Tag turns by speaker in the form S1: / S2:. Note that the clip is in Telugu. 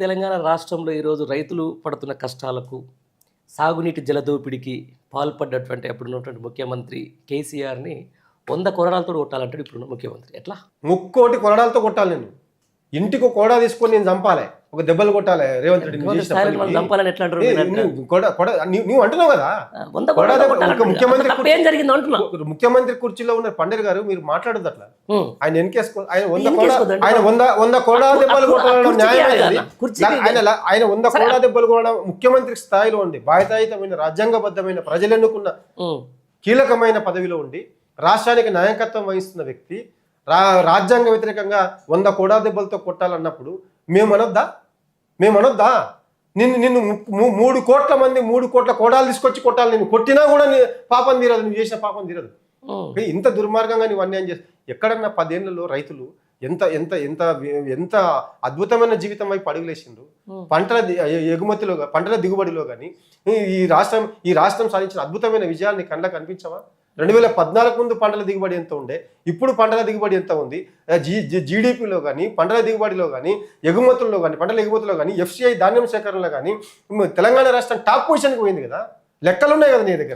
S1: తెలంగాణ రాష్ట్రంలో ఈరోజు రైతులు పడుతున్న కష్టాలకు సాగునీటి జలదోపిడికి పాల్పడ్డటువంటి అప్పుడున్నటువంటి ముఖ్యమంత్రి కేసీఆర్ని 100 కొరడాలతో కొట్టాలంటాడు ఇప్పుడున్న ముఖ్యమంత్రి. ఎట్లా?
S2: ముక్కోటి కొరడాలతో కొట్టాలి. నేను ఇంటికి కోడా తీసుకొని నేను చంపాలి, ఒక దెబ్బలు కొట్టాలి రేవంత్ రెడ్డి.
S1: చంపాలని ఎట్లా అంటారు?
S2: నువ్వు అంటున్నావు కదా ముఖ్యమంత్రి కుర్చీలో ఉన్న పండర్ గారు, మీరు మాట్లాడదు అట్లా. ఆయన వెనకేసుకో, ఆయన 100 కోడా దెబ్బలు కొట్టడం న్యాయం. ఆయన 100 కోడా దెబ్బలు కొట్టడం ముఖ్యమంత్రి స్థాయిలో ఉండి బాధ్యతాయుతమైన రాజ్యాంగబద్ధమైన ప్రజలు ఎన్నుకున్న కీలకమైన పదవిలో ఉండి రాష్ట్రానికి నాయకత్వం వహిస్తున్న వ్యక్తి రాజ్యాంగ వ్యతిరేకంగా 100 కోడా దెబ్బలతో కొట్టాలన్నప్పుడు మేమనొద్దా? నిన్ను 3 కోట్ల మంది 3 కోట్ల కోడాలు తీసుకొచ్చి కొట్టాలి. నేను కొట్టినా కూడా పాపం తీరదు, నువ్వు చేసిన పాపం తీరదు. ఇంత దుర్మార్గంగా నువ్వు అన్యాయం చేసి ఎక్కడన్నా 10 ఏళ్లలో రైతులు ఎంత ఎంత ఎంత ఎంత అద్భుతమైన జీవితం వైపు అడుగులేసిండ్రు. పంటల ఎగుమతిలో, పంటల దిగుబడిలో కానీ ఈ రాష్ట్రం సాధించిన అద్భుతమైన విజయాన్ని కళ్ళకు కనిపించవా? 2014 ముందు పంటల దిగుబడి ఎంత ఉండే, ఇప్పుడు పంటల దిగుబడి ఎంత ఉంది? జీడిపిలో కానీ, పంటల దిగుబడిలో కానీ, ఎగుమతుల్లో కానీ, పంటల ఎగుమతుల్లో కానీ, FCI ధాన్యం సేకరణలో కానీ తెలంగాణ రాష్ట్రం టాప్ పొజిషన్కి పోయింది కదా. లెక్కలు ఉన్నాయి కదా నీ దగ్గర.